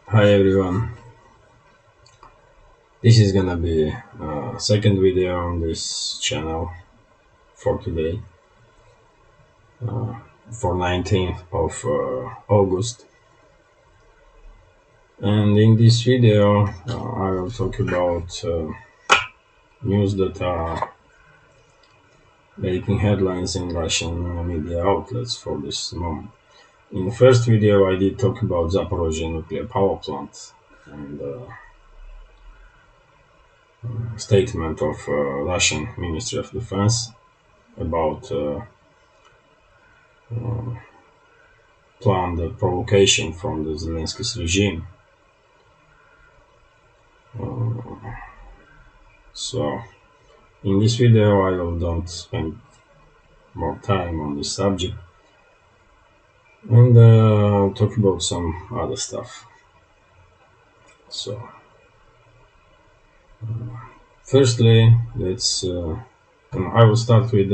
Hi everyone, this is gonna be second video on this channel for today, for 19th of August. And in this video, I will talk about news that are making headlines in Russian media outlets for this moment. In the first video, I did talk about Zaporozhye nuclear power plant and statement of Russian Ministry of Defense about planned provocation from the Zelensky's regime. So in this video I will don't spend more time on this subject and talk about some other stuff. So firstly, I will start with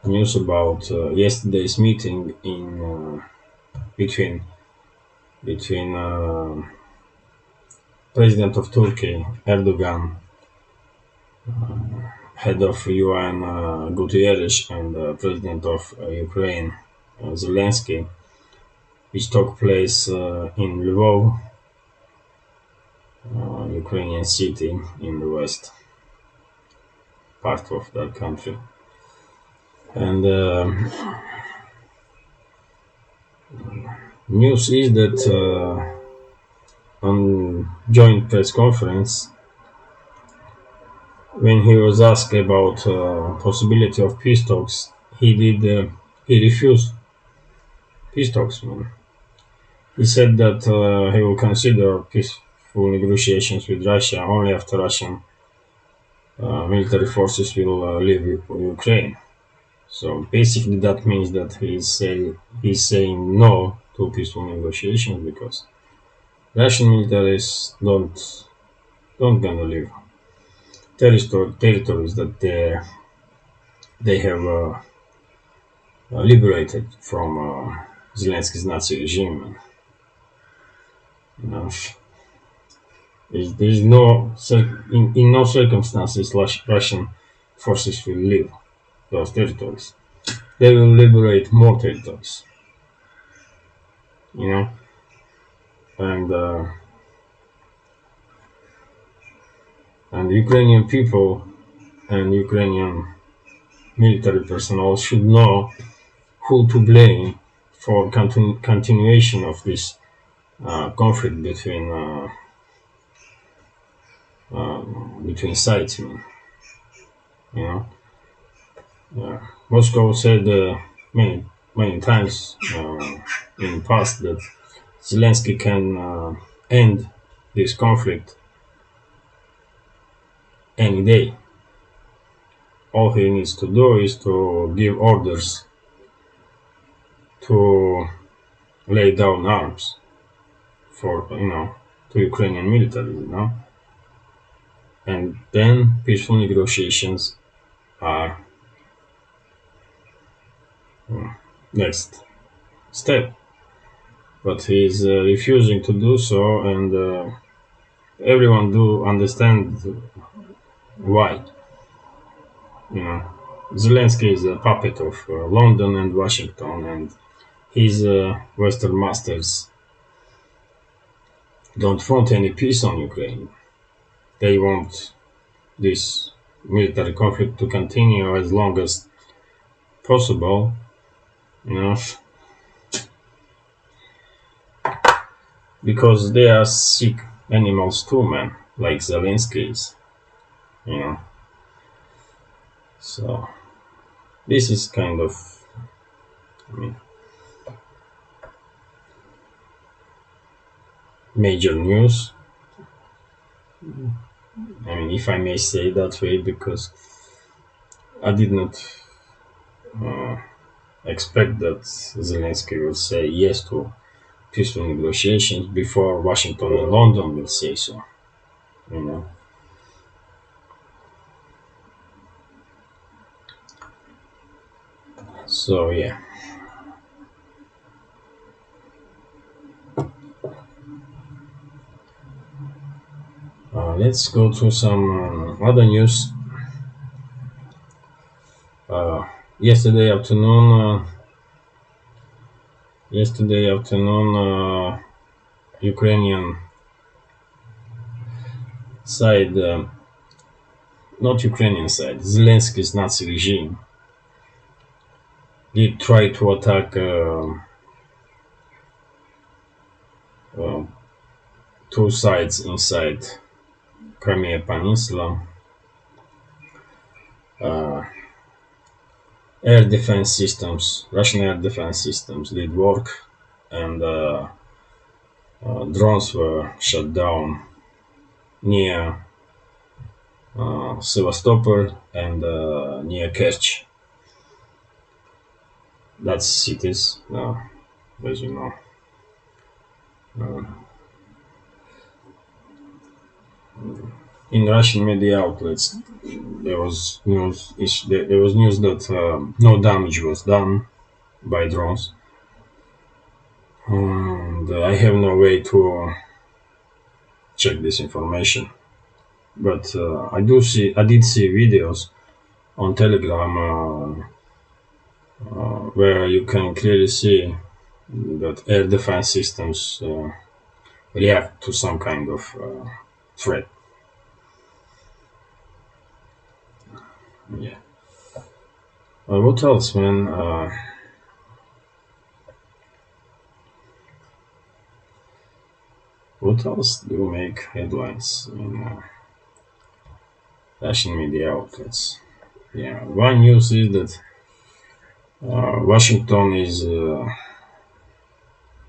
news about yesterday's meeting in between President of Turkey Erdogan, head of UN Guterres, and President of Ukraine Zelensky, which took place in Lvov, Ukrainian city in the west part of that country. And news is that on joint press conference, when he was asked about possibility of peace talks, he refused peace talks. Man. He said that he will consider peaceful negotiations with Russia only after Russian military forces will leave Ukraine. So basically, that means that he's saying no to peaceful negotiations because Russian militaries don't gonna leave territories that they have liberated from Zelensky's Nazi regime. You know, there's no in no circumstances Russian forces will leave those territories. They will liberate more territories. You know, and and Ukrainian people and Ukrainian military personnel should know who to blame for continuation of this conflict between sides. You know, Moscow said many times in the past that Zelensky can end this conflict any day. All he needs to do is to give orders to lay down arms for to Ukrainian military, and then peaceful negotiations are next step. But he is refusing to do so, and everyone do understand why. Zelensky is a puppet of London and Washington, and his Western masters don't want any peace on Ukraine. They want this military conflict to continue as long as possible, because they are sick animals too, man, like Zelensky is, you know. So this is kind of, major news. If I may say that way, because I did not expect that Zelensky will say yes to peaceful negotiations before Washington and London will say so. You know. So yeah. Let's go to some other news. Uh, yesterday afternoon, Ukrainian side, not Ukrainian side, Zelensky's Nazi regime did try to attack uh, two sides inside Crimea Peninsula. Uh, Air defense systems, Russian air defense systems did work, and drones were shot down near Sevastopol and near Kerch. That's cities, as you know. Uh, in Russian media outlets, there was news that no damage was done by drones, and I have no way to check this information. But I did see videos on Telegram where you can clearly see that air defense systems react to some kind of threat. Yeah. What else, man? What else do make headlines in Russian media outlets? Yeah, one news is that Washington is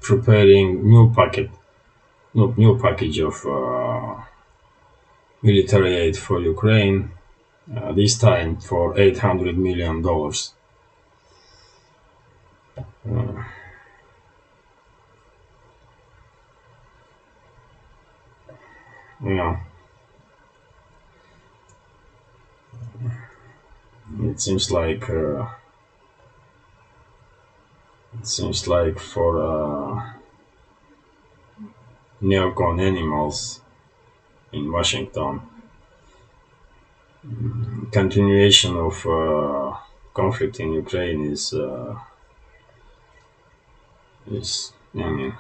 preparing new package of military aid for Ukraine. This time for $800 million. Uh, yeah, it seems like for neocon animals in Washington, continuation of conflict in Ukraine is I mean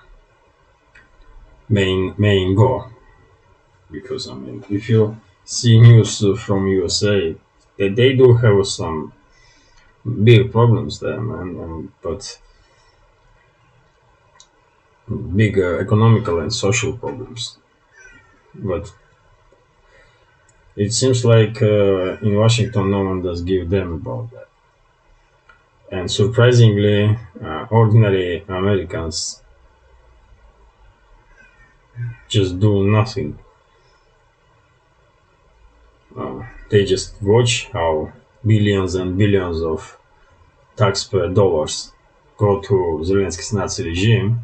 main goal, because I mean if you see news from USA, they do have some big problems there, man, but big economical and social problems. But it seems like in Washington, no one does give them about that. And surprisingly, ordinary Americans just do nothing. They just watch how billions and billions of taxpayer dollars go to Zelensky's Nazi regime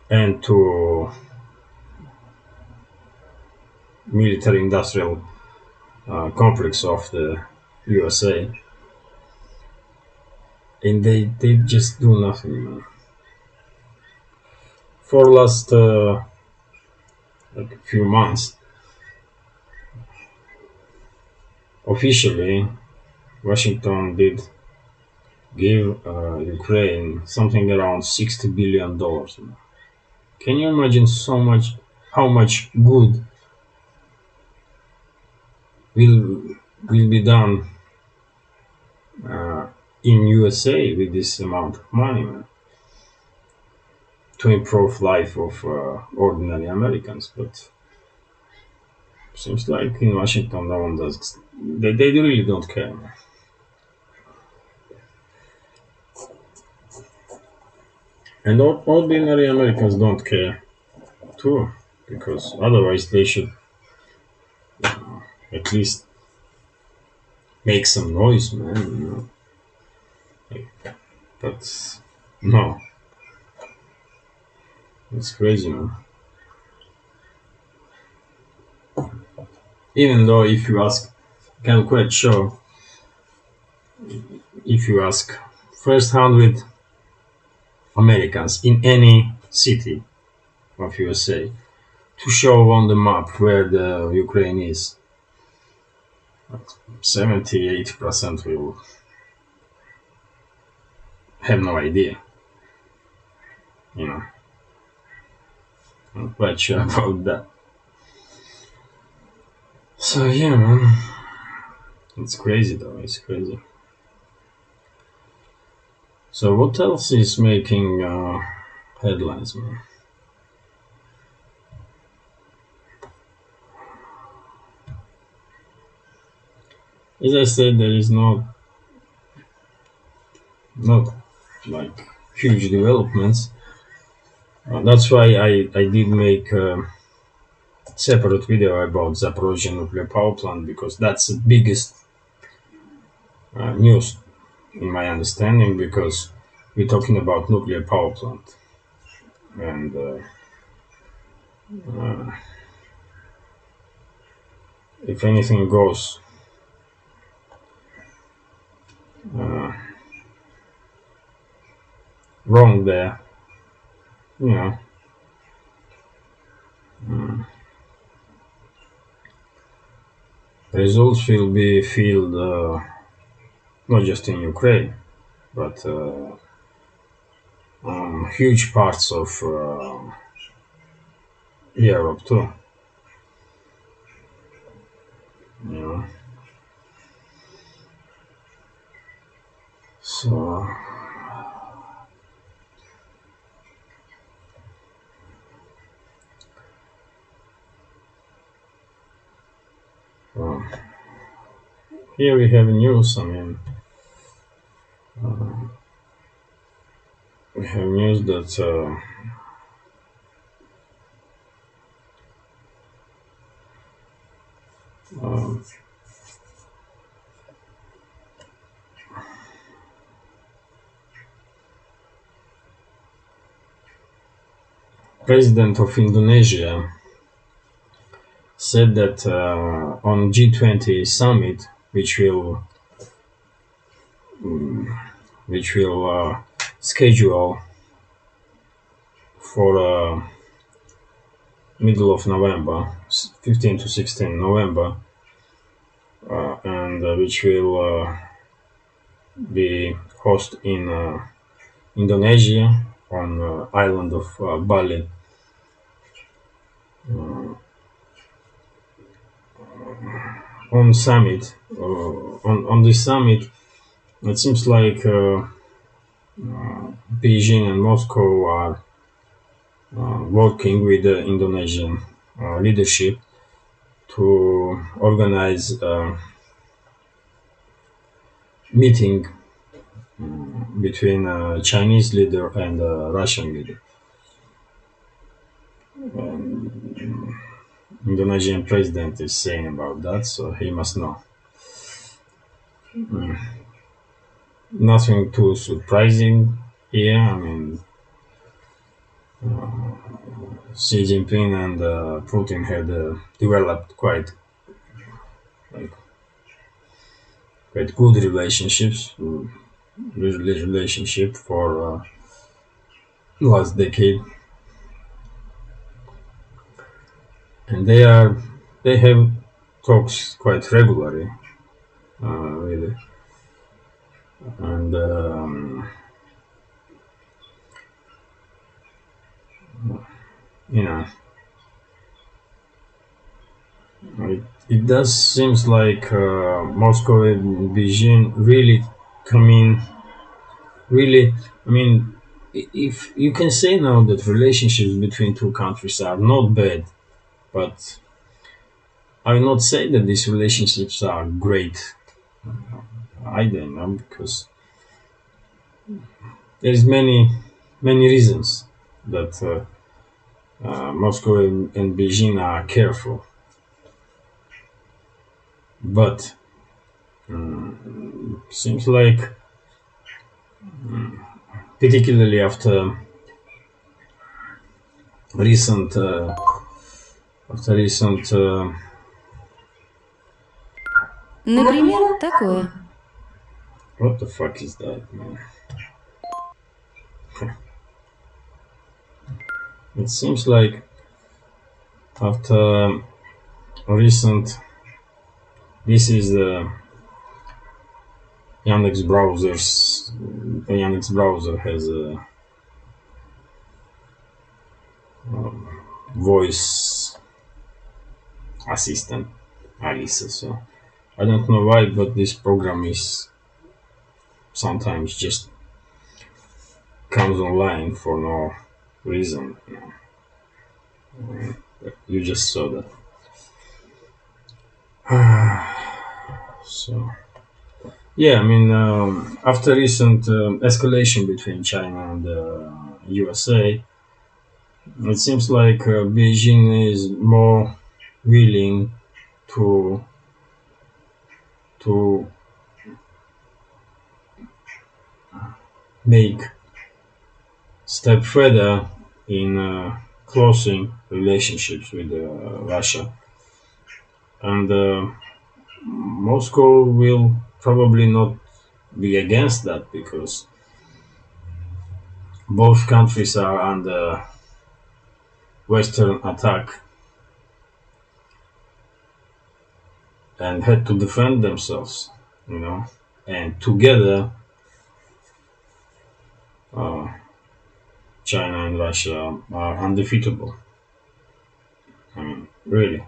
and to military industrial complex of the USA, and they just do nothing, man. For last like few months, officially, Washington did give Ukraine something around $60 billion. Can you imagine how much good will be done uh, in USA with this amount of money, man, to improve life of ordinary Americans? But seems like in Washington no one does. They really don't care, man. And ordinary Americans don't care too, because otherwise they should at least make some noise, man. But no, it's crazy, man. Even though if you ask, I'm quite sure, if you ask first 100 Americans in any city of USA to show on the map where the Ukraine is. 70-80% will have no idea. You know, I'm quite sure about that. So yeah, man, it's crazy though. It's crazy. So what else is making headlines, man? As I said, there is not like huge developments. That's why I did make a separate video about Zaporozhye nuclear power plant, because that's the biggest news in my understanding, because we're talking about nuclear power plant, and if anything goes uh, wrong there, you know, results will be felt not just in Ukraine, but huge parts of Europe too. You know, so uh, here we have news. I mean, we have news that um, President of Indonesia said that on G20 summit, which will schedule for middle of November, 15 to 16 November, and which will be host in Indonesia on island of Bali. On summit, on this summit, it seems like Beijing and Moscow are working with the Indonesian leadership to organize a meeting between a Chinese leader and a Russian leader. Indonesian president is saying about that, so he must know. Nothing too surprising here. I mean, Xi Jinping and Putin had developed like quite good relationships, relationship for last decade, and they have talks quite regularly, really, and you know, it does seems like Moscow and Beijing really come in. Really, I mean, if you can say now that relationships between two countries are not bad, but I will not say that these relationships are great either, you know, because there's many reasons that Moscow and Beijing are careful, but seems like, particularly recent recent Например, такое. what the fuck is that, man? It seems like After recent, this is the Yandex browsers. The Yandex browser has a voice assistant, Alice. So I don't know why, but this program is sometimes just comes online for no reason. You just saw that. So yeah, I mean, after recent escalation between China and the USA, it seems like Beijing is more willing to to make step further in closing relationships with Russia, and Moscow will probably not be against that because both countries are under Western attack and had to defend themselves, you know, and together, uh, China and Russia are undefeatable. I mean, really,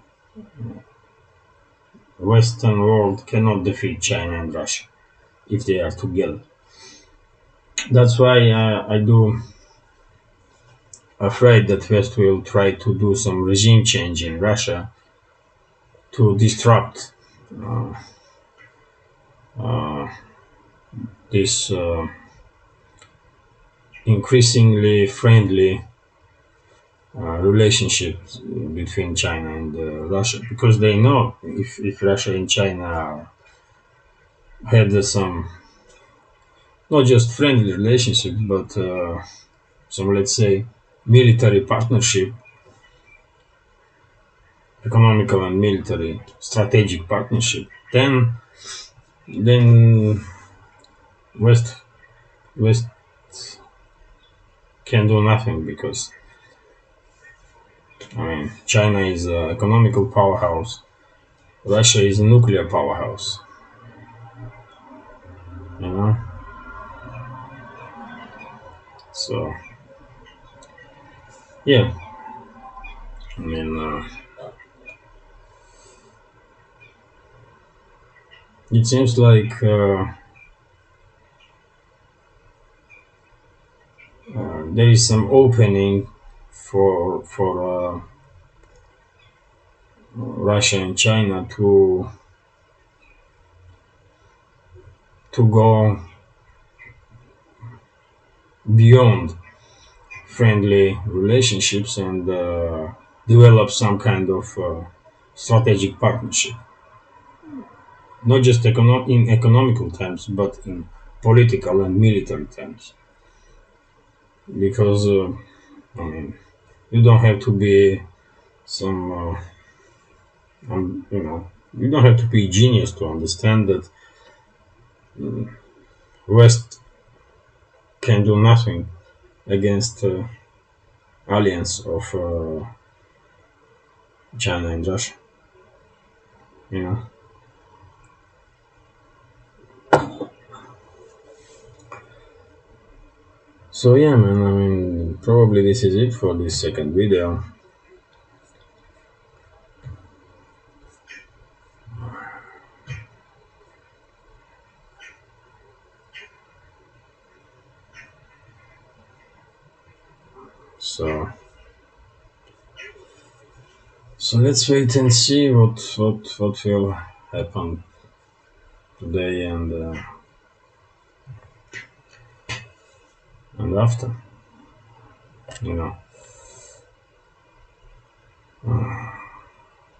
Western world cannot defeat China and Russia if they are together. That's why I do afraid that West will try to do some regime change in Russia to disrupt uh, uh, this increasingly friendly relationship between China and Russia, because they know if Russia and China had some not just friendly relationship but some, let's say, military partnership, economical and military strategic partnership, then West West can do nothing because I mean China is an economical powerhouse, Russia is a nuclear powerhouse, you know. So yeah, I mean it seems like there is some opening for Russia and China to go beyond friendly relationships and develop some kind of strategic partnership, not just in economical terms, but in political and military terms. Because I mean, you don't have to be some, you don't have to be genius to understand that West can do nothing against alliance of China and Russia. You know. So yeah, man. I mean, probably this is it for this second video. So let's wait and see what will happen today and after. You know.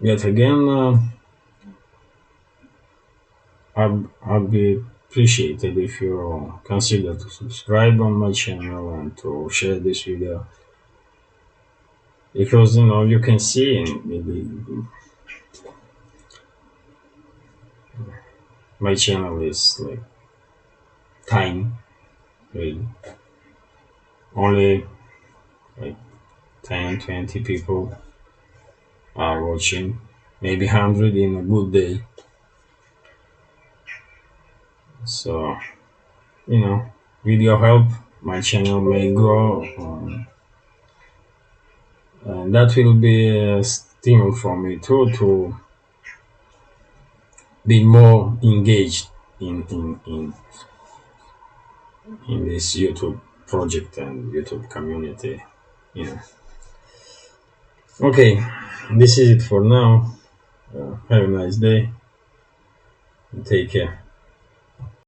Yet again, I'd be appreciated if you consider to subscribe on my channel and to share this video, because you can see maybe my channel is like tiny, really, only like 10, 20 people are watching, maybe 100 in a good day. So, you know, with your help, my channel may grow, and that will be a stimul for me too to be more engaged in this YouTube project and YouTube community. Yeah. Okay, this is it for now. Have a nice day. Take care.